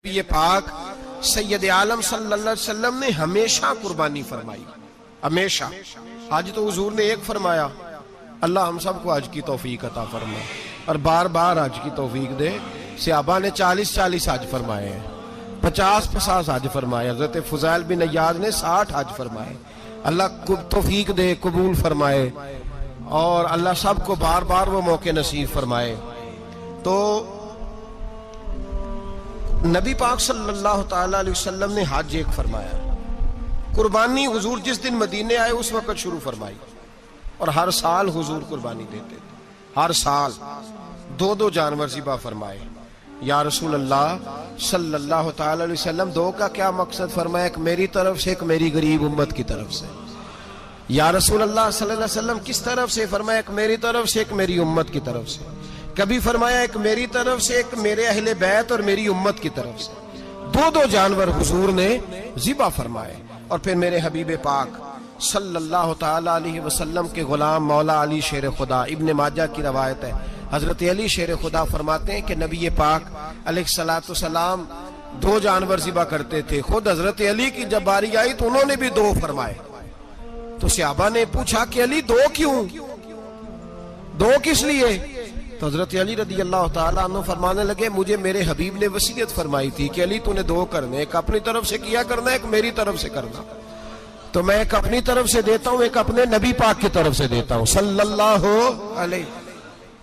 یہ پاک سید عالم صلی اللہ علیہ وسلم نے ہمیشہ قربانی فرمائی، ہمیشہ۔ آج تو حضور نے ایک فرمایا، اللہ ہم سب کو حج کی توفیق عطا فرمائے اور بار بار حج کی توفیق دے۔ صحابہ نے 40 حج فرمائے ہیں، 50 حج فرمائے، حضرت فضیل بن عیاض نے 60 حج فرمائے۔ اللہ توفیق دے، قبول فرمائے اور اللہ سب کو بار بار وہ موقع نصیب فرمائے۔ تو نبی پاک صلی اللہ تعالیٰ علیہ وسلم نے حج ایک فرمایا، قربانی حضور جس دن مدینے آئے اس وقت شروع فرمائی، اور ہر سال حضور قربانی دیتے تھے، ہر سال 2 جانور ذبح فرمائے۔ یا رسول اللہ صلی اللہ تعالیٰ علیہ وسلم 2 کا کیا مقصد فرمایا؟ ایک میری طرف سے، ایک میری غریب امت کی طرف سے۔ یا رسول اللہ صلی اللہ علیہ وسلم کس طرف سے فرمایا؟ ایک میری طرف سے، ایک میری امت کی طرف سے۔ کبھی فرمایا ایک میری طرف سے، ایک میرے اہل بیت اور میری امت کی طرف سے۔ 2 جانور حضور نے ذبح فرمائے، اور پھر میرے حبیب پاک صلی اللہ تعالیٰ علیہ وسلم کے غلام مولا علی شیر خدا، ابن ماجہ کی روایت ہے، حضرت علی شیر خدا فرماتے ہیں کہ نبی پاک علیہ الصلوۃ والسلام 2 جانور ذبح کرتے تھے۔ خود حضرت علی کی جب باری آئی تو انہوں نے بھی 2 فرمائے۔ تو صحابہ نے پوچھا کہ علی 2 کیوں؟ 2 کس لیے؟ تو حضرت علی رضی اللہ تعالیٰ عنہ فرمانے لگے، مجھے میرے حبیب نے وصیت فرمائی تھی کہ علی تو نے 2 کرنے، ایک اپنی طرف سے کیا کرنا، ایک میری طرف سے کرنا۔ تو میں ایک اپنی طرف سے دیتا ہوں، ایک اپنے نبی پاک کی طرف سے دیتا ہوں صلی اللہ علیہ۔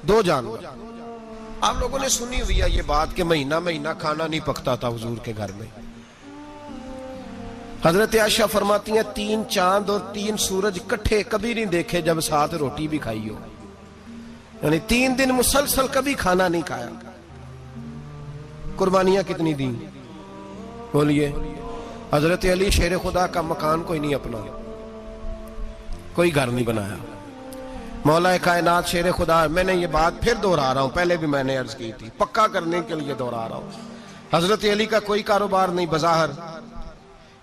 2 جانور۔ آپ لوگوں نے سنی ہوئی ہے یہ بات کہ مہینہ کھانا نہیں پکتا تھا حضور کے گھر میں۔ حضرت عائشہ فرماتی ہیں 3 چاند اور 3 سورج کٹھے کبھی نہیں دیکھے جب ساتھ روٹی بھی کھائی ہو، یعنی 3 دن مسلسل کبھی کھانا نہیں کھایا۔ قربانیاں کتنی دیں؟ بولیے۔ حضرت علی شیر خدا کا مکان کوئی نہیں اپنا، کوئی گھر نہیں بنایا۔ مولا کائنات شیر خدا، میں نے یہ بات پھر دہرا رہا ہوں، پہلے بھی میں نے عرض کی تھی، پکا کرنے کے لیے دہرا رہا ہوں۔ حضرت علی کا کوئی کاروبار نہیں بظاہر۔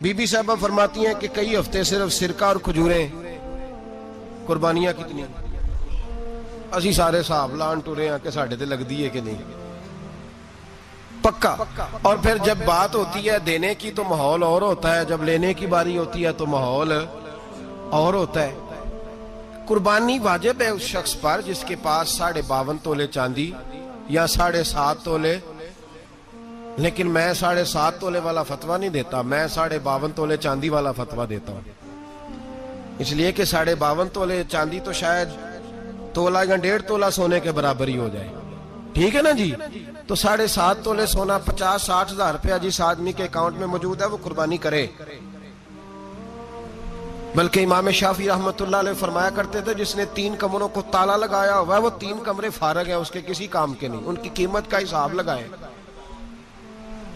بی بی صاحبہ فرماتی ہیں کہ کئی ہفتے صرف سرکہ اور کھجوریں۔ قربانیاں کتنی؟ اسی سارے صاحب لان ٹورے ہیں کہ ساڑھے تے لگ دیئے کہ نہیں، پکا۔ اور پھر جب بات ہوتی ہے دینے کی تو ماحول اور ہوتا ہے، جب لینے کی باری ہوتی ہے تو ماحول اور ہوتا ہے۔ قربانی واجب ہے اس شخص پر جس کے پاس 52.5 تولے چاندی یا 7.5 تولے، لیکن میں 7.5 تولے والا فتویٰ نہیں دیتا، میں 52.5 تولے چاندی والا فتویٰ دیتا ہوں۔ اس لیے کہ 52.5 تولے چاندی تو شاید تولہ یا 1.5 تولہ سونے کے برابر ہی ہو جائے، ٹھیک ہے نا جی؟ تو 7.5 تولے سونا 50-60 ہزار روپیہ جس آدمی کے اکاؤنٹ میں موجود ہے وہ قربانی کرے۔ بلکہ امام شافعی رحمۃ اللہ علیہ فرمایا کرتے تھے جس نے 3 کمروں کو تالا لگایا ہوا ہے وہ 3 کمرے فارغ ہیں، اس کے کسی کام کے نہیں، ان کی قیمت کا حساب لگائے۔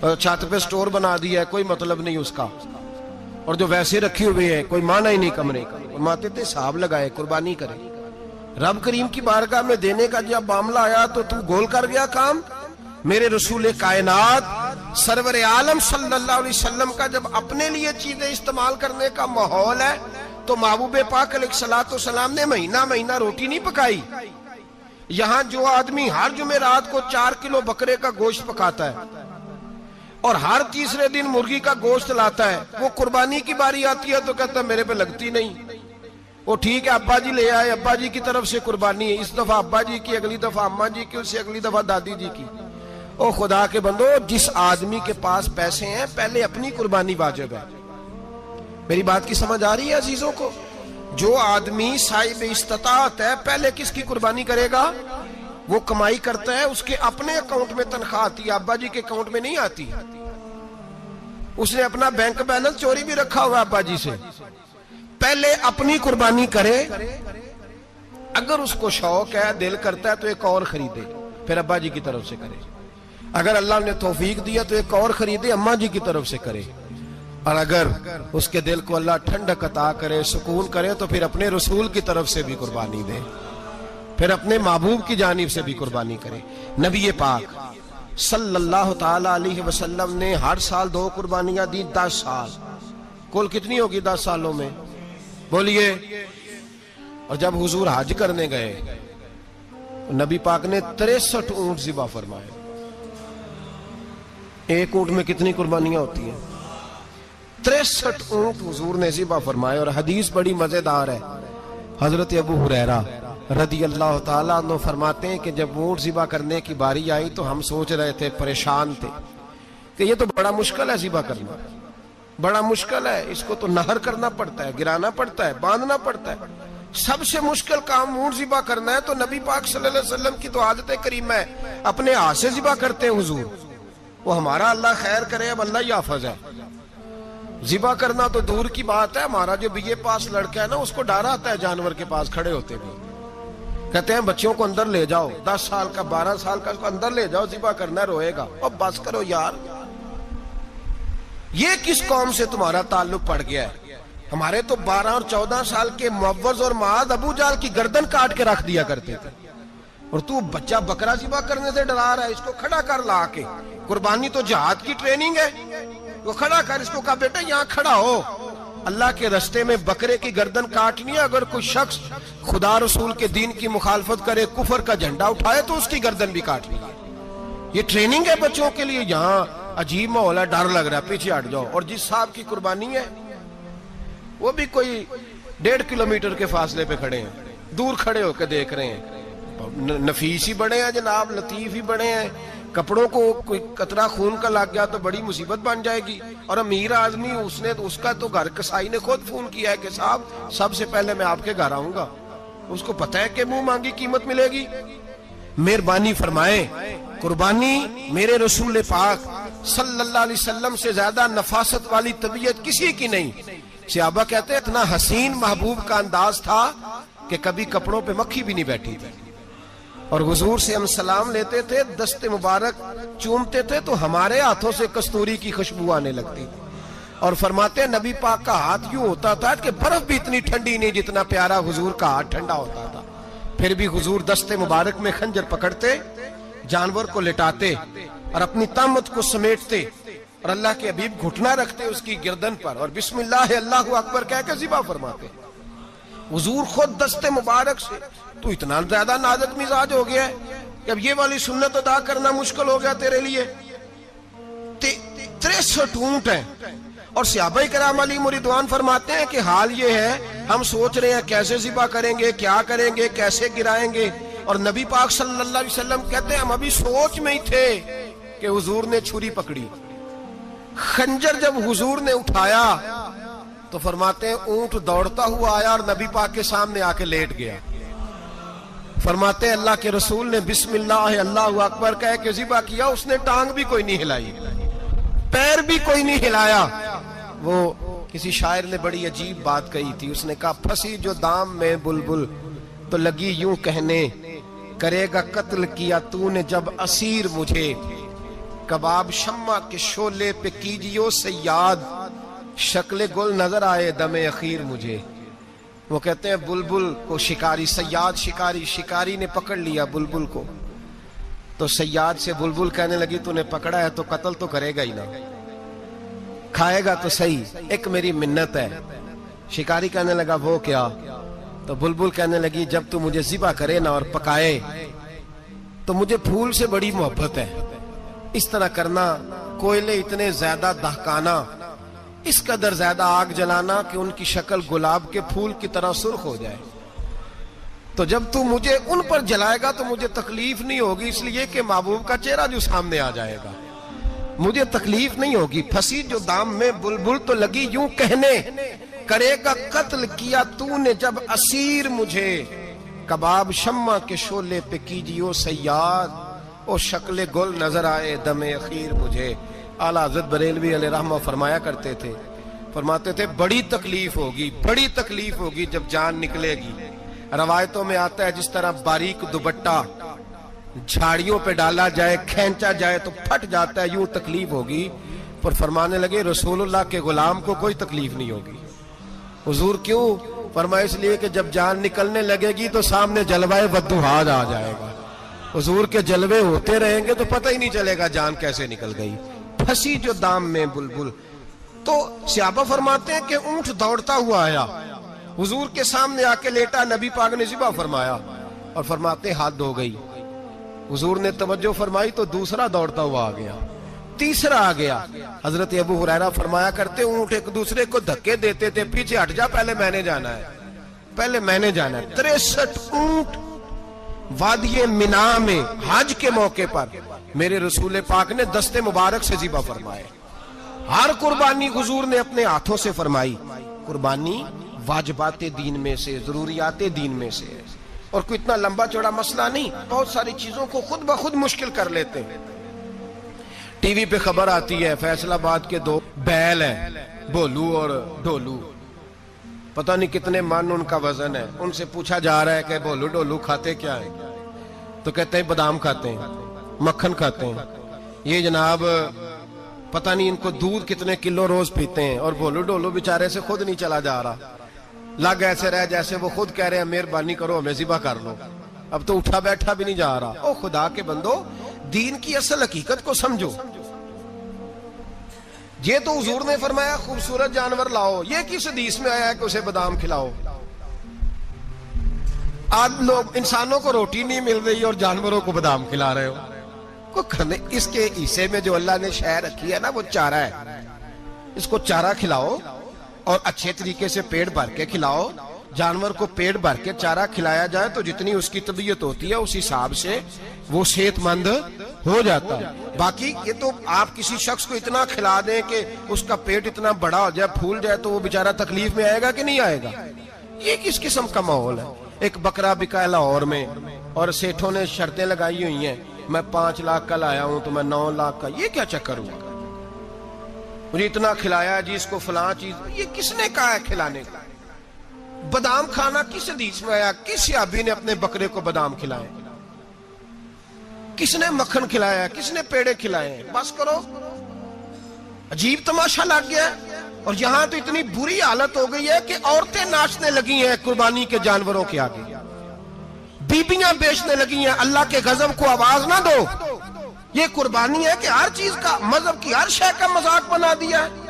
چھت پہ سٹور بنا دیا ہے، کوئی مطلب نہیں اس کا، اور جو ویسے رکھی ہوئے ہیں کوئی معنی ہی نہیں کمرے کا، فرماتے تھے حساب لگائے، قربانی کرے۔ رب کریم کی بارگاہ میں دینے کا جب معاملہ آیا تو تو گول کر گیا کام۔ میرے رسول کائنات سرور عالم صلی اللہ علیہ وسلم کا جب اپنے لیے چیزیں استعمال کرنے کا ماحول ہے تو محبوب پاک علیہ الصلوۃ والسلام نے مہینہ روٹی نہیں پکائی۔ یہاں جو آدمی ہر جمعرات کو 4 کلو بکرے کا گوشت پکاتا ہے اور ہر تیسرے دن مرغی کا گوشت لاتا ہے، وہ قربانی کی باری آتی ہے تو کہتا ہے میرے پہ لگتی نہیں۔ وہ ٹھیک ہے ابا جی لے آئے، ابا جی کی طرف سے قربانی ہے، اس دفعہ ابا جی کی، اگلی دفعہ اماں جی کی، اس سے اگلی دفعہ دادی جی کی۔ او خدا کے بندو، جس آدمی کے پاس پیسے ہیں پہلے اپنی قربانی واجب ہے۔ میری بات کی سمجھ آ رہی ہے عزیزوں کو؟ جو آدمی صاحب استطاعت ہے پہلے کس کی قربانی کرے گا؟ وہ کمائی کرتا ہے، اس کے اپنے اکاؤنٹ میں تنخواہ آتی ہے، ابا جی کے اکاؤنٹ میں نہیں آتی۔ اس نے اپنا بینک بیلنس چوری بھی رکھا ہوا ابا جی سے۔ پہلے اپنی قربانی کرے، اگر اس کو شوق ہے، دل کرتا ہے تو ایک اور خریدے، پھر ابا جی کی طرف سے کرے۔ اگر اللہ نے توفیق دیا تو ایک اور خریدے، اماں جی کی طرف سے کرے۔ اور اگر اس کے دل کو اللہ ٹھنڈک عطا کرے، سکون کرے، تو پھر اپنے رسول کی طرف سے بھی قربانی دے، پھر اپنے محبوب کی جانب سے بھی قربانی کرے۔ نبی پاک صلی اللہ تعالیٰ علیہ وسلم نے ہر سال 2 قربانیاں دی، 10 سال۔ کل کتنی ہوگی 10 سالوں میں؟ بولیے۔ اور جب حضور حج کرنے گئے نبی پاک نے 63 اونٹ ذبح فرمائے۔ ایک اونٹ میں کتنی قربانیاں ہوتی ہیں؟ 63 اونٹ حضور نے ذبح فرمائے. اور حدیث بڑی مزیدار ہے. حضرت ابو ہریرہ رضی اللہ تعالیٰ عنہ فرماتے ہیں کہ جب اونٹ ذبح کرنے کی باری آئی تو ہم سوچ رہے تھے، پریشان تھے کہ یہ تو بڑا مشکل ہے ذبح کرنا، بڑا مشکل ہے، اس کو تو نہر کرنا پڑتا ہے، گرانا پڑتا ہے، باندھنا پڑتا ہے. سب سے مشکل کام اونٹ ذبح کرنا ہے. تو نبی پاک صلی اللہ علیہ وسلم کی تو عادت کریمہ ہے، اپنے ہاتھ سے ذبح کرتے ہیں حضور. وہ ہمارا اللہ خیر کرے، اب اللہ ہی حافظ ہے. ذبح کرنا تو دور کی بات ہے. ہمارا جو بی اے پاس لڑکا ہے نا، اس کو ڈر آتا ہے جانور کے پاس کھڑے ہوتے بھی. کہتے ہیں بچوں کو اندر لے جاؤ، 10 سال کا 12 سال کا، اس کو اندر لے جاؤ، ذبح کرنا ہے، روئے گا. اور بس کرو یار، یہ کس قوم سے تمہارا تعلق پڑ گیا ہے؟ ہمارے تو 12 اور 14 سال کے معوذ اور معاذ ابو جہل کی گردن کاٹ کے رکھ دیا کرتے تھے. اور تو بچہ بکرا ذبح کرنے سے ڈرا رہا ہے. اس کو کھڑا کر لا کے. قربانی تو جہاد کی ٹریننگ ہے. وہ کھڑا کر، اس کو کہا بیٹا یہاں کھڑا ہو، اللہ کے رستے میں بکرے کی گردن کاٹنی ہے. اگر کوئی شخص خدا رسول کے دین کی مخالفت کرے، کفر کا جھنڈا اٹھائے، تو اس کی گردن بھی کاٹنی ہے. یہ ٹریننگ ہے بچوں کے لیے. یہاں عجیب ماحول ہے، ڈر لگ رہا ہے، پیچھے ہٹ جاؤ. اور جس صاحب کی قربانی ہے وہ بھی کوئی 1.5 کلومیٹر کے فاصلے پہ کھڑے ہیں، دور کھڑے ہو کے دیکھ رہے ہیں. نفیس ہی بڑے ہیں جناب، لطیف ہی بڑے ہیں. کپڑوں کو کوئی قطرہ خون کا لگ گیا تو بڑی مصیبت بن جائے گی. اور امیر آدمی، اس کا تو گھر کسائی نے خود فون کیا ہے کہ صاحب سب سے پہلے میں آپ کے گھر آؤں گا. اس کو پتہ ہے کہ منہ مانگی قیمت ملے گی. مہربانی فرمائیں، قربانی میرے رسول پاک صلی اللہ علیہ وسلم سے زیادہ نفاست والی طبیعت کسی کی نہیں. صحابہ کہتے ہیں اتنا حسین محبوب کا انداز تھا کہ کبھی کپڑوں پہ مکھی بھی نہیں بیٹھی تھی. اور حضور سے ہم سلام لیتے تھے، دست مبارک چومتے تھے تو ہمارے ہاتھوں سے کستوری کی خوشبو آنے لگتی تھی. اور فرماتے ہیں نبی پاک کا ہاتھ یوں ہوتا تھا کہ برف بھی اتنی ٹھنڈی نہیں جتنا پیارا حضور کا ہاتھ ٹھنڈا ہوتا تھا. پھر بھی حضور دست مبارک میں خنجر پکڑتے، جانور کو لٹاتے اور اپنی طامت کو سمیٹتے، اور اللہ کے حبیب گھٹنا رکھتے اس کی گردن پر، اور بسم اللہ اللہ اکبر کہہ کے ذبح فرماتے. حضور خود دست مبارک سے. تو اتنا زیادہ نازک مزاج ہو گیا ہے کہ اب یہ والی سنت ادا کرنا مشکل ہو گیا تیرے لیے. 63 اونٹ ہیں. اور صحابہ کرام علیہم رضوان فرماتے ہیں کہ حال یہ ہے، ہم سوچ رہے ہیں کیسے ذبح کریں گے، کیا کریں گے، کیسے گرائیں گے. اور نبی پاک صلی اللہ علیہ وسلم کہتے ہیں ہم ابھی سوچ میں ہی تھے کہ حضور نے چھری پکڑی. خنجر جب حضور نے اٹھایا تو فرماتے ہیں اونٹ دوڑتا ہوا آیا اور نبی پاک کے سامنے آ کے لیٹ گیا. فرماتے ہیں اللہ کے رسول نے بسم اللہ اللہ اکبر کہہ کے ذبح کیا. اس نے ٹانگ بھی کوئی نہیں ہلائی، پیر بھی کوئی نہیں ہلایا. وہ کسی شاعر نے بڑی عجیب بات کہی تھی. اس نے کہا پھنسی جو دام میں بلبل تو لگی یوں کہنے، کرے گا قتل کیا تو نے جب اسیر مجھے، کباب شمع کے شعلے پہ کیجیو سیاد، شکل گل نظر آئے دم اخیر مجھے. وہ کہتے ہیں بلبل کو شکاری، سیاد شکاری نے پکڑ لیا بلبل کو. تو سیاد سے بلبل کہنے لگی تو نے پکڑا ہے تو قتل تو کرے گا ہی نا، کھائے گا تو صحیح، ایک میری منت ہے. شکاری کہنے لگا وہ کیا؟ تو بلبل کہنے لگی جب تو مجھے ذبح کرے نا اور پکائے تو مجھے پھول سے بڑی محبت ہے. اس طرح کرنا، کوئلے اتنے زیادہ دہکانا، اس قدر زیادہ آگ جلانا کہ ان کی شکل گلاب کے پھول کی طرح سرخ ہو جائے. تو جب تو مجھے ان پر جلائے گا تو مجھے تکلیف نہیں ہوگی، اس لیے کہ محبوب کا چہرہ جو سامنے آ جائے گا مجھے تکلیف نہیں ہوگی. پھنسی جو دام میں بلبل تو لگی یوں کہنے، کرے گا قتل کیا تو نے جب اسیر مجھے، کباب شمع کے شعلے پہ کیجیو سیاد، او شکل گل نظر آئے دم اخیر مجھے. اعلیٰ حضرت بریلوی علیہ رحمہ فرمایا کرتے تھے، فرماتے تھے بڑی تکلیف ہوگی جب جان نکلے گی. روایتوں میں آتا ہے جس طرح باریک دوپٹہ جھاڑیوں پہ ڈالا جائے، کھینچا جائے تو پھٹ جاتا ہے، یوں تکلیف ہوگی. پر فرمانے لگے رسول اللہ کے غلام کو کوئی تکلیف نہیں ہوگی. حضور کیوں؟ فرمایا اس لیے کہ جب جان نکلنے لگے گی تو سامنے جلوہ ودوحاد آ جائے گا. حضور کے جلوے ہوتے رہیں گے تو پتہ ہی نہیں چلے گا جان کیسے نکل گئی. پھنسی جو دام میں بلبل. تو صحابہ فرماتے ہیں کہ اونٹ دوڑتا ہوا آیا، حضور کے سامنے آ کے لیٹا، نبی پاک نے ذبح فرمایا اور فرماتے حد ہو گئی. حضور نے توجہ فرمائی تو دوسرا دوڑتا ہوا آ گیا. تیسرا آ گیا. حضرت ابو ہریرہ فرمایا کرتے اونٹ ایک دوسرے کو دھکے دیتے تھے, پیچھے ہٹ جا, پہلے میں نے جانا ہے, پہلے میں نے جانا ہے. 63 اونٹ وادی منا میں حج کے موقع پر میرے رسول پاک نے دست مبارک سے ذبح فرمائے. ہر قربانی حضور نے اپنے ہاتھوں سے فرمائی. قربانی واجبات دین میں سے, ضروریات دین میں سے, اور کوئی اتنا لمبا چوڑا مسئلہ نہیں. بہت ساری چیزوں کو خود بخود مشکل کر لیتے ہیں. ٹی وی پہ خبر آتی ہے فیصل آباد کے 2 بیل ہیں, بھولو اور ڈھولو, پتہ نہیں کتنے من ان کا وزن ہے. ان سے پوچھا جا رہا ہے کہ بھولو ڈھولو کھاتے کیا ہیں؟ تو کہتے ہیں بادام کھاتے ہیں, مکھن کھاتے ہیں. یہ جناب پتہ نہیں ان کو دودھ کتنے کلو روز پیتے ہیں, اور بھولو ڈھولو بیچارے سے خود نہیں چلا جا رہا. لگ ایسے رہ جیسے وہ خود کہہ رہے ہیں مہربانی کرو ہمیں ذبح کر لو. اب تو اٹھا بیٹھا بھی نہیں جا رہا. او خدا کے بندو, دین کی اصل حقیقت کو سمجھو. یہ تو حضور نے فرمایا خوبصورت جانور لاؤ, یہ کس حدیث میں آیا ہے کہ اسے بادام کھلاؤ؟ آج لوگ انسانوں کو روٹی نہیں مل رہی اور جانوروں کو بادام کھلا رہے ہو. کو کرنے اس کے حصے میں جو اللہ نے شے رکھی ہے نا وہ چارہ ہے. اس کو چارہ کھلاؤ اور اچھے طریقے سے پیٹ بھر کے کھلاؤ. جانور کو پیٹ بھر کے چارہ کھلایا جائے تو جتنی اس کی طبیعت ہوتی ہے اس حساب سے وہ صحت مند ہو جاتا ہے. باقی یہ تو آپ کسی شخص کو اتنا کھلا دیں کہ اس کا پیٹ اتنا بڑا ہو جائے, پھول جائے, تو وہ بیچارہ تکلیف میں آئے گا کہ نہیں آئے گا؟ یہ کس قسم کا ماحول ہے؟ ایک بکرا بکا ہے لاہور میں, اور سیٹھوں نے شرطیں لگائی ہوئی ہیں, میں 5 لاکھ کا لایا ہوں تو میں 9 لاکھ کا. یہ کیا چکر ہوا؟ مجھے اتنا کھلایا جی اس کو فلاں چیز. یہ کس نے کہا ہے کھلانے کا؟ بادام کھانا کس حدیث میں آیا؟ کس صحابی نے اپنے بکرے کو بادام کھلائے؟ کس نے مکھن کھلایا؟ کس نے پیڑے کھلائے؟ بس کرو, عجیب تماشا لگ گیا. اور یہاں تو اتنی بری حالت ہو گئی ہے کہ عورتیں ناچنے لگی ہیں قربانی کے جانوروں کے آگے, بیبیاں بیچنے لگی ہیں. اللہ کے غضب کو آواز نہ دو. یہ قربانی ہے کہ ہر چیز کا, مذہب کی ہر شے کا مذاق بنا دیا ہے.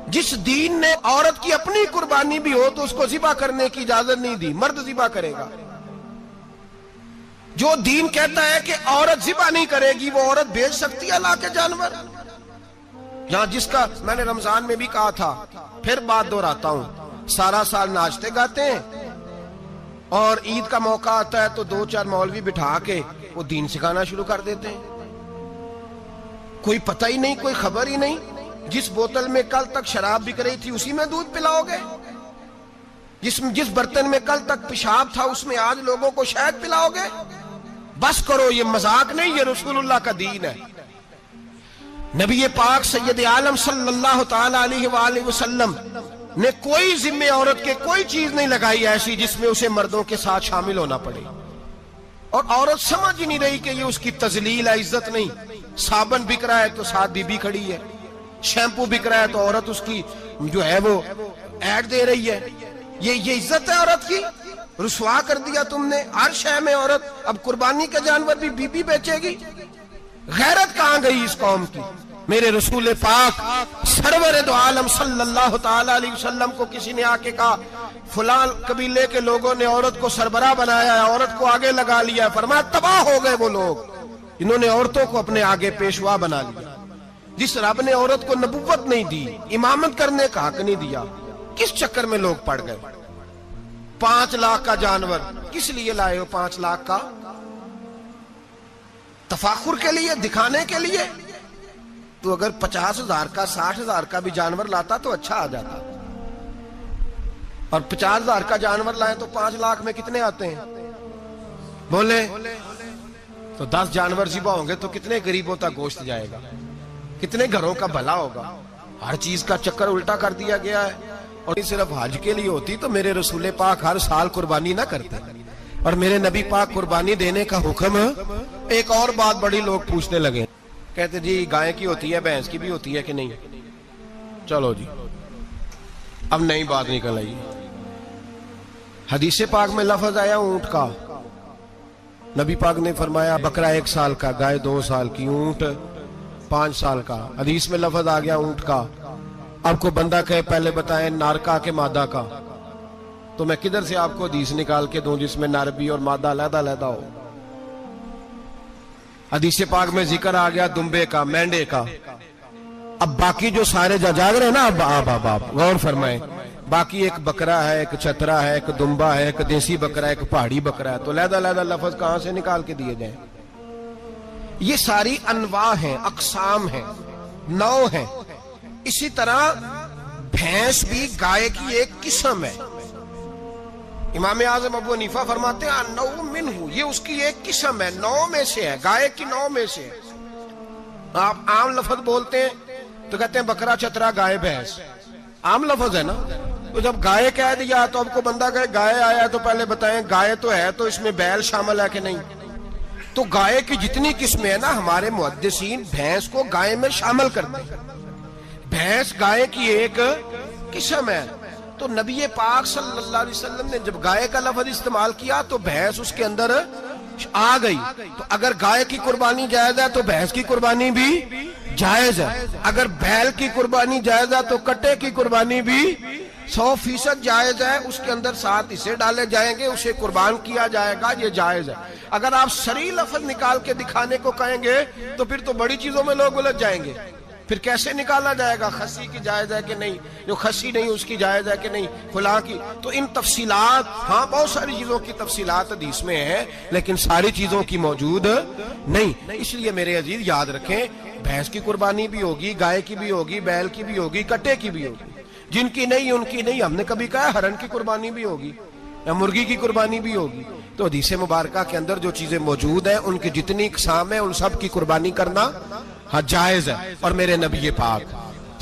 جس دین نے عورت کی اپنی قربانی بھی ہو تو اس کو ذبح کرنے کی اجازت نہیں دی, مرد ذبح کرے گا. جو دین کہتا ہے کہ عورت ذبح نہیں کرے گی, وہ عورت بیچ سکتی ہے اللہ کے جانور؟ یہاں جس کا میں نے رمضان میں بھی کہا تھا, پھر بات دہراتا ہوں, سارا سال ناچتے گاتے ہیں, اور عید کا موقع آتا ہے تو 2-4 مولوی بٹھا کے وہ دین سکھانا شروع کر دیتے ہیں. کوئی پتہ ہی نہیں, کوئی خبر ہی نہیں. جس بوتل میں کل تک شراب بک رہی تھی اسی میں دودھ پلاؤ گے؟ جس برتن میں کل تک پیشاب تھا اس میں آج لوگوں کو شہد پلاؤ گے؟ بس کرو, یہ مذاق نہیں, یہ رسول اللہ کا دین ہے. نبی پاک سید عالم صلی اللہ تعالی علیہ وآلہ وسلم نے کوئی ذمہ عورت کے کوئی چیز نہیں لگائی ایسی جس میں اسے مردوں کے ساتھ شامل ہونا پڑے. اور عورت سمجھ ہی نہیں رہی کہ یہ اس کی تذلیل ہے, عزت نہیں. صابن بک رہا ہے تو ساتھ بی بی کھڑی ہے, شیمپو بک رہا ہے تو عورت اس کی جو ہے وہ ایڈ دے رہی ہے. یہ عزت ہے عورت کی؟ رسوا کر دیا تم نے ہر شے میں عورت. اب قربانی کا جانور بھی بی بی بیچے گی؟ غیرت کہاں گئی اس قوم کی؟ میرے رسول پاک سرور دو عالم صلی اللہ تعالی علیہ وسلم کو کسی نے آ کے کہا فلاں قبیلے کے لوگوں نے عورت کو سربراہ بنایا ہے, عورت کو آگے لگا لیا ہے. فرمایا تباہ ہو گئے وہ لوگ, انہوں نے عورتوں کو اپنے آگے پیشوا بنا لیا. جس رب نے عورت کو نبوت نہیں دی, امامت کرنے کا حق نہیں دیا, کس چکر میں لوگ پڑ گئے؟ 5 لاکھ کا جانور کس لیے لائے ہو؟ 5 لاکھ کا تفاخر کے لیے, دکھانے کے لیے؟ تو اگر 50,000 کا 60,000 کا بھی جانور لاتا تو اچھا آ جاتا. اور 50,000 کا جانور لائے تو 5 لاکھ میں کتنے آتے ہیں بولے؟ تو 10 جانور ذبح ہوں گے تو کتنے غریبوں تک گوشت جائے گا, کتنے گھروں کا بھلا ہوگا. ہر چیز کا چکر الٹا کر دیا گیا ہے. اور صرف حج کے لیے ہوتی تو میرے رسول پاک ہر سال قربانی نہ کرتے, اور میرے نبی پاک قربانی دینے کا حکم. ایک اور بات بڑی لوگ پوچھنے لگے, کہتے جی گائے کی ہوتی ہے, بھینس کی بھی ہوتی ہے کہ نہیں؟ چلو جی اب نئی بات نکل آئی. حدیث پاک میں لفظ آیا اونٹ کا, نبی پاک نے فرمایا بکرا 1 سال کا, گائے 2 سال کی, اونٹ 5 سال کا. حدیث میں لفظ آ گیا اونٹ کا. آپ کو بندہ کہے پہلے بتائیں نر کا کہ مادہ کا, تو میں کدھر سے آپ کو حدیث نکال کے دوں جس میں نر بھی اور مادہ علیحدہ علیحدہ ہو؟ حدیث پاک میں ذکر آ گیا دمبے کا، مینڈے کا. اب باقی جو سارے جاگ رہے ہیں نا، اب غور فرمائیں، باقی ایک بکرا ہے، ایک چترا ہے، ایک دمبا ہے، ایک دیسی بکرا ہے، ایک پہاڑی بکرا ہے، تو علیحدہ لفظ کہاں سے نکال کے دیے جائیں؟ یہ ساری انواع ہیں، اقسام ہیں، نوع ہیں. اسی طرح بھینس بھی گائے کی ایک قسم ہے. امام اعظم ابو حنیفہ فرماتے ہیں النوع منہ، یہ اس کی ایک قسم ہے، نوع میں سے ہے، گائے کی نوع میں سے ہے. آپ عام لفظ بولتے ہیں تو کہتے ہیں بکرا چترا گائے بھینس، عام لفظ ہے نا. تو جب گائے کہہ دیا تو اب کو بندہ کہے گائے آیا تو پہلے بتائیں گائے تو ہے تو اس میں بیل شامل ہے کہ نہیں؟ تو گائے کی جتنی قسمیں ہیں نا، ہمارے محدثین بھینس کو گائے میں شامل کرتے ہیں. بھینس گائے کی ایک قسم ہے. تو نبی پاک صلی اللہ علیہ وسلم نے جب گائے کا لفظ استعمال کیا تو بھینس اس کے اندر آ گئی. تو اگر گائے کی قربانی جائز ہے تو بھینس کی قربانی بھی جائز ہے. اگر بیل کی قربانی جائز ہے تو کٹے کی قربانی بھی 100% جائز ہے. اس کے اندر 7 حصے ڈالے جائیں گے، اسے قربان کیا جائے گا، یہ جائز ہے. اگر آپ صریح لفظ نکال کے دکھانے کو کہیں گے تو پھر تو بڑی چیزوں میں لوگ الجھ جائیں گے. پھر کیسے نکالا جائے گا خسی کی جائز ہے کہ نہیں، جو خسی نہیں اس کی جائز ہے کہ نہیں، فلاں کی. تو ان تفصیلات، ہاں بہت ساری چیزوں کی تفصیلات حدیث میں ہیں لیکن ساری چیزوں کی موجود نہیں. اس لیے میرے عزیز یاد رکھیں، بھینس کی قربانی بھی ہوگی، گائے کی بھی ہوگی، بیل کی بھی ہوگی، کٹے کی بھی ہوگی. جن کی نہیں ان کی نہیں. ہم نے کبھی کہا ہرن کی قربانی بھی ہوگی یا مرغی کی قربانی بھی ہوگی. تو حدیث مبارکہ کے اندر جو چیزیں موجود ہیں ان کی جتنی اقسام ہیں ان سب کی قربانی کرنا ہاں جائز ہے. اور میرے نبی پاک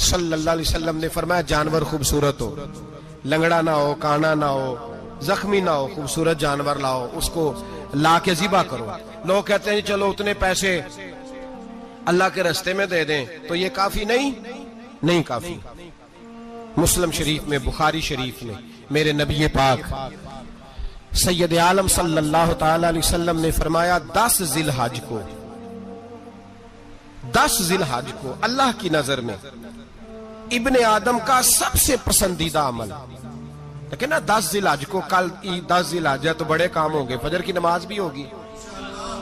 صلی اللہ علیہ وسلم نے فرمایا جانور خوبصورت ہو، لنگڑا نہ ہو، کانا نہ ہو، زخمی نہ ہو، خوبصورت جانور لاؤ، اس کو لا کے ذبح کرو. لوگ کہتے ہیں چلو اتنے پیسے اللہ کے راستے میں دے دیں، تو یہ کافی نہیں کافی. مسلم شریف میں، بخاری شریف میں میرے نبی پاک سید عالم صلی اللہ تعالی علیہ وسلم نے فرمایا 10 ذی الحج کو اللہ کی نظر میں ابن آدم کا سب سے پسندیدہ عمل. لیکن نا 10 ذی الحج کو، کل 10 ذی الحج ہے تو بڑے کام ہوں گے، فجر کی نماز بھی ہوگی،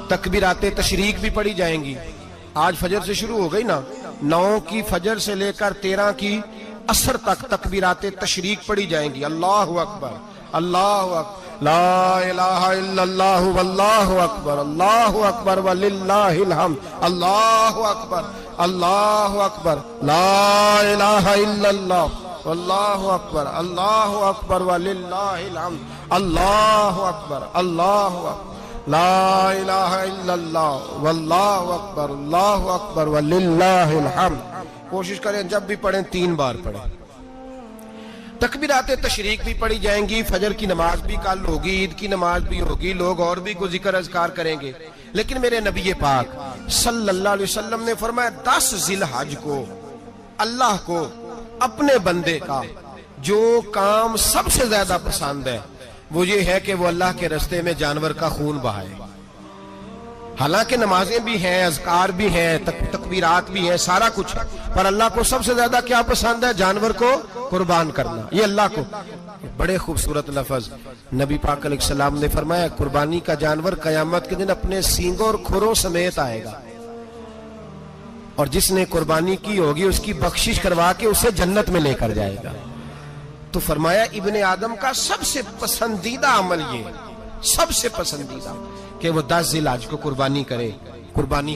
تکبیرات تشریق بھی پڑھی جائیں گی. آج فجر سے شروع ہو گئی نا، 9 کی فجر سے لے کر 13 کی عصر تک تکبیرات تشریق پڑھی جائیں گی. اللہ اکبر، اللہ اکبر، لا الہ الا اللہ واللہ اکبر، اللہ اکبر وللہ الحمد، اللہ اکبر، اللہ اکبر، لا الہ الا اللہ واللہ اکبر، اللہ اکبر وللہ الحمد، اللہ اکبر، اللہ اکبر، لا الہ الا اللہ واللہ اکبر، اللہ اکبر وللہ الحمد. کوشش کریں جب بھی پڑھیں 3 بار پڑھیں. تکبیرات تشریق بھی پڑھی جائیں گی، فجر کی نماز بھی کل ہوگی، عید کی نماز بھی ہوگی، لوگ اور بھی کو ذکر اذکار کریں گے. لیکن میرے نبی پاک صلی اللہ علیہ وسلم نے فرمایا 10 ذی الحج کو اللہ کو اپنے بندے کا جو کام سب سے زیادہ پسند ہے وہ یہ ہے کہ وہ اللہ کے راستے میں جانور کا خون بہائے. حالانکہ نمازیں بھی ہیں، اذکار بھی ہیں، تکبیرات بھی ہیں، سارا کچھ ہے، پر اللہ کو سب سے زیادہ کیا پسند ہے؟ جانور کو قربان کرنا. یہ اللہ کو بڑے خوبصورت لفظ نبی پاک علیہ السلام نے فرمایا قربانی کا جانور قیامت کے دن اپنے سینگوں اور کھروں سمیت آئے گا، اور جس نے قربانی کی ہوگی اس کی بخشش کروا کے اسے جنت میں لے کر جائے گا. تو فرمایا ابن آدم کا سب سے پسندیدہ عمل یہ، سب سے پسندیدہ، کہ وہ 10 ذی الحج کو قربانی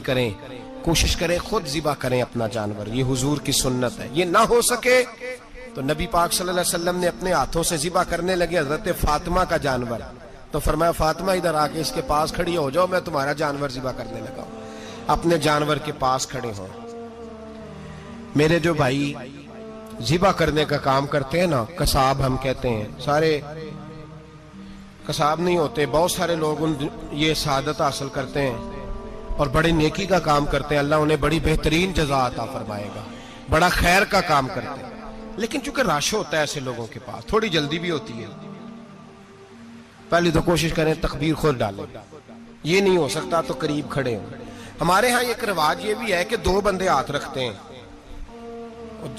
کریں، کوشش کریں خود ذبح کریں اپنا جانور. یہ حضور کی سنت ہے. یہ نہ ہو سکے تو نبی پاک صلی اللہ علیہ وسلم نے اپنے ہاتھوں سے ذبح کرنے لگے حضرت فاطمہ کا جانور. تو فرمایا فاطمہ ادھر آ کے اس کے پاس کھڑی ہو جاؤ، میں تمہارا جانور ذبح کرنے لگا ہوں. اپنے جانور کے پاس کھڑے ہوں. میرے جو بھائی ذبح کرنے کا کام کرتے ہیں نا، قصاب ہم کہتے ہیں، سارے قصاب نہیں ہوتے، بہت سارے لوگ یہ سعادت حاصل کرتے ہیں اور بڑی نیکی کا کام کرتے ہیں، اللہ انہیں بڑی بہترین جزا عطا فرمائے گا، بڑا خیر کا کام کرتے ہیں. لیکن چونکہ رش ہوتا ہے ایسے لوگوں کے پاس، تھوڑی جلدی بھی ہوتی ہے، پہلی تو کوشش کریں تکبیر خود ڈالیں، یہ نہیں ہو سکتا تو قریب کھڑے ہوں. ہمارے ہاں ایک رواج یہ بھی ہے کہ 2 بندے ہاتھ رکھتے ہیں،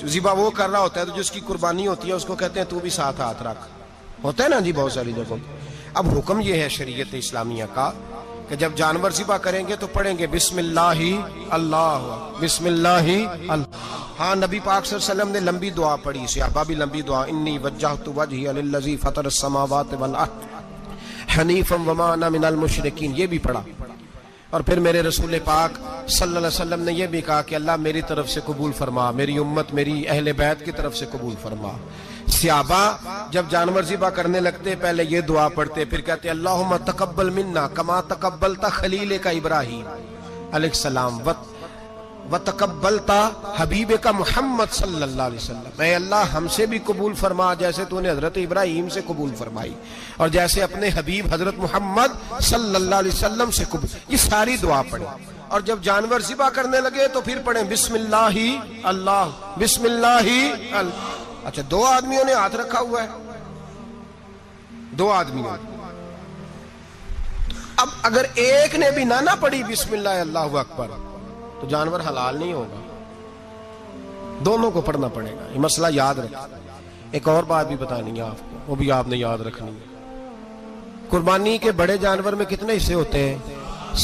ذبح وہ کر رہا ہوتا ہے تو جس کی قربانی ہوتی ہے اس کو کہتے ہیں تو بھی ساتھ ہاتھ رکھ، ہوتا ہے نا جی بہت ساری جگہوں. اب حکم یہ ہے شریعت اسلامیہ کا کہ جب جانور ذبح کریں گے تو پڑھیں گے بسم اللہ اللہ، بسم اللہ اللہ۔ ہاں نبی پاک صلی اللہ علیہ وسلم نے لمبی دعا پڑھی، صحابہ بھی لمبی دعا، انی وجہت وجہی للذی فطر السماوات والارض حنیفا وما انا من المشرکین، یہ بھی پڑھا۔ اور پھر میرے رسول پاک صلی اللہ علیہ وسلم نے یہ بھی کہا کہ اللہ میری طرف سے قبول فرما، میری امت میری اہل بیت کی طرف سے قبول فرما۔ صحابہ جب جانور ذبح کرنے لگتے پہلے یہ دعا پڑھتے، پھر کہتے اللہم تقبل منا کما تقبلتا خلیل کا ابراہیم علیہ السلام وتقبلتا حبیب کا محمد صلی اللہ علیہ وسلم، اے اللہ ہم سے بھی قبول فرما جیسے تو نے حضرت ابراہیم سے قبول فرمائی اور جیسے اپنے حبیب حضرت محمد صلی اللہ علیہ وسلم سے قبول۔ یہ ساری دعا پڑھیں، اور جب جانور ذبح کرنے لگے تو پھر پڑھیں بسم اللہ اللہ، بسم اللہ اللہ۔ اچھا دو آدمیوں نے ہاتھ رکھا ہوا ہے، دو آدمیوں، اب اگر ایک نے بھی نہ پڑھی بسم اللہ اللہ اکبر تو جانور حلال نہیں ہوگا، دونوں کو پڑھنا پڑے گا۔ یہ مسئلہ یاد رکھیں۔ ایک اور بات بھی بتانی ہے آپ کو، وہ بھی آپ نے یاد رکھنی ہے۔ قربانی کے بڑے جانور میں کتنے حصے ہوتے ہیں؟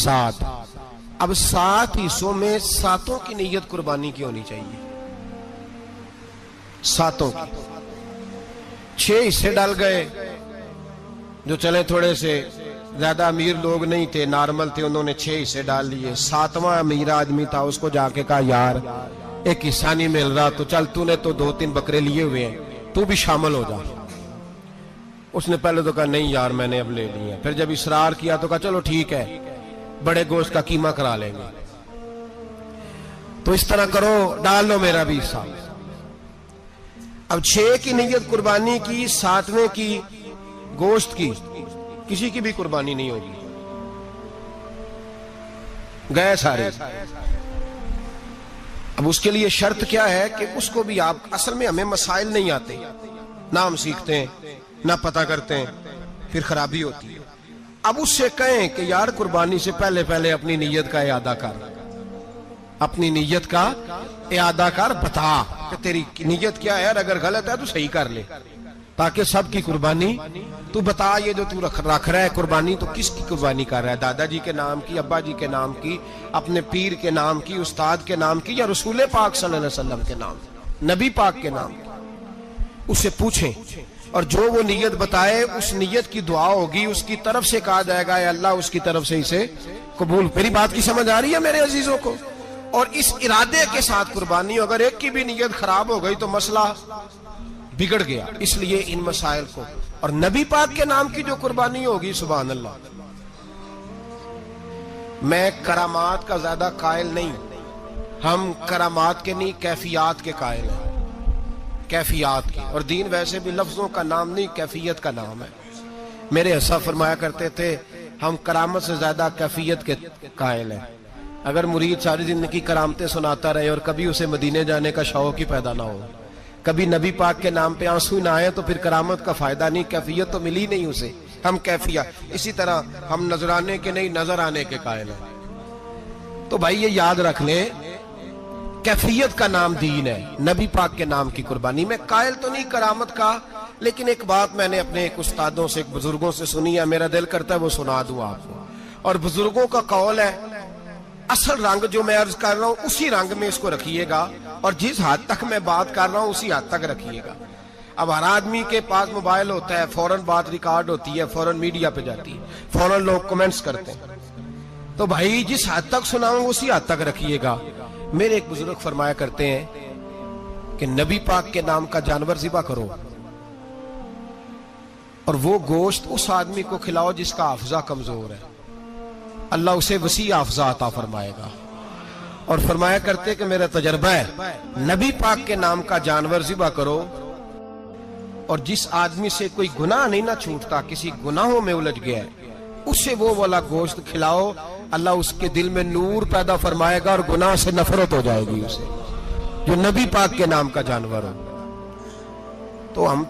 7۔ اب 7 حصوں میں 7 کی نیت قربانی کی ہونی چاہیے، 7 کی۔ 6 حصے ڈال گئے، جو چلے تھوڑے سے زیادہ امیر لوگ نہیں تھے، نارمل تھے، انہوں نے 6 حصے ڈال لیے۔ 7واں امیر آدمی تھا، اس کو جا کے کہا یار ایک حصہ نہیں مل رہا، تو چل تو نے تو 2-3 بکرے لیے ہوئے ہیں، تو بھی شامل ہو جا۔ اس نے پہلے تو کہا نہیں یار میں نے اب لے لیے، پھر جب اصرار کیا تو کہا چلو ٹھیک ہے بڑے گوشت کا قیمہ کرا لیں گے۔ تو اس طرح کرو، ڈال لو میرا بھی حصہ۔ اب 6 کی نیت قربانی کی، 7ویں کی گوشت کی، کسی کی بھی قربانی نہیں ہوگی، گئے سارے۔ اب اس کے لیے شرط کیا ہے کہ اس کو بھی آپ، اصل میں ہمیں مسائل نہیں آتے، نہ ہم سیکھتے ہیں نہ پتہ کرتے ہیں، پھر خرابی ہوتی ہے۔ اب اس سے کہیں کہ یار قربانی سے پہلے اپنی نیت کا اعادہ کر، اپنی نیت کا اعادہ کر، بتا کہ تیری نیت کیا ہے، اگر غلط ہے تو صحیح کر لے، تاکہ سب کی قربانی تو بتا۔ یہ جو تو رکھ رہا ہے قربانی، تو کس کی قربانی کر رہا ہے؟ دادا جی کے نام کی، ابا جی کے نام کی، اپنے پیر کے نام کی، استاد کے نام کی، یا رسول پاک صلی اللہ علیہ وسلم کے نام، نبی پاک کے نام کی؟ اس سے پوچھیں، اور جو وہ نیت بتائے اس نیت کی دعا ہوگی، اس کی طرف سے کہا جائے گا اے اللہ اس کی طرف سے اسے قبول۔ میری بات کی سمجھ آ رہی ہے میرے عزیزوں کو؟ اور اس ارادے کے ساتھ قربانی، اگر ایک کی بھی نیت خراب ہو گئی تو مسئلہ بگڑ گیا۔ اس لیے ان مسائل کو، اور نبی پاک کے نام کی جو قربانی ہوگی، سبحان اللہ، میں کرامات کا زیادہ قائل نہیں، ہم کرامات کے نہیں کیفیات کے قائل ہیں، کیفیات کی۔ اور دین ویسے بھی لفظوں کا نام نہیں، کیفیت کا نام ہے۔ میرے حصہ فرمایا کرتے تھے ہم کرامت سے زیادہ کیفیت کے قائل ہیں۔ اگر مرید ساری زندگی کرامتیں سناتا رہے اور کبھی اسے مدینے جانے کا شوق ہی پیدا نہ ہو، کبھی نبی پاک کے نام پہ آنسو نہ آئے، تو پھر کرامت کا فائدہ نہیں، کیفیت تو ملی نہیں اسے، ہم کیفیت۔ اسی طرح ہم نظرانے کے نہیں، نظر آنے کے قائل ہیں۔ تو بھائی یہ یاد رکھ لیں، کیفیت کا نام دین ہے، نبی پاک کے نام کی قربانی۔ میں قائل تو نہیں کرامت کا، لیکن ایک بات میں نے اپنے ایک استادوں سے، ایک بزرگوں سے سنی ہے، میرا دل کرتا ہے وہ سنا دوں آپ کو۔ اور بزرگوں کا قول ہے، اصل رنگ جو میں عرض کر رہا ہوں اسی رنگ میں اس کو رکھیے گا، اور جس حد تک میں بات کر رہا ہوں اسی حد تک رکھیے گا۔ اب ہر آدمی کے پاس موبائل ہوتا ہے، فوراً بات ریکارڈ ہوتی ہے، فوراً میڈیا پہ جاتی ہے، فوراً لوگ کمنٹس کرتے ہیں، تو بھائی جس حد تک سناؤں اسی حد تک رکھیے گا۔ میرے ایک بزرگ فرمایا کرتے ہیں کہ نبی پاک کے نام کا جانور ذبح کرو، اور وہ گوشت اس آدمی کو کھلاؤ جس کا حافظہ کمزور ہے، اللہ اسے وسیع حافظہ عطا فرمائے گا۔ اور فرمایا کرتے کہ میرا تجربہ ہے، نبی پاک کے نام کا جانور ذبح کرو، اور جس آدمی سے کوئی گناہ نہیں نہ چھوٹتا، کسی گناہوں میں الجھ گیا ہے، اسے وہ والا گوشت کھلاؤ، اللہ اس کے دل میں نور پیدا فرمائے گا اور گناہ سے نفرت ہو جائے گی اسے، جو نبی پاک کے نام کا جانور ہو۔ تو ہم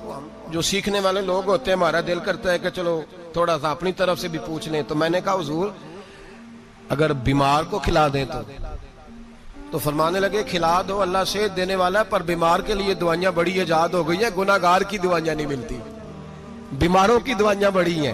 جو سیکھنے والے لوگ ہوتے ہیں، ہمارا دل کرتا ہے کہ چلو تھوڑا سا اپنی طرف سے بھی پوچھ لیں، تو میں نے کہا حضور اگر بیمار کو کھلا دیں تو فرمانے لگے کھلا دو، اللہ صحت دینے والا ہے، پر بیمار کے لیے دوائیاں بڑی ایجاد ہو گئی ہیں، گناہگار کی دوائیاں نہیں ملتی، بیماروں کی دوائیاں بڑی ہیں،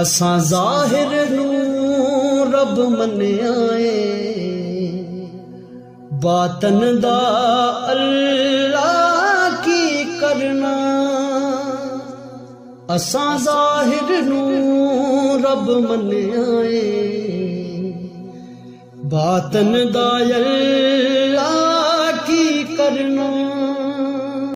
اساں ظاہر نوں رب منیا اے باطن دا اللہ کی کرنا اساں ظاہر نوں رب منیا اے باطن دا اللہ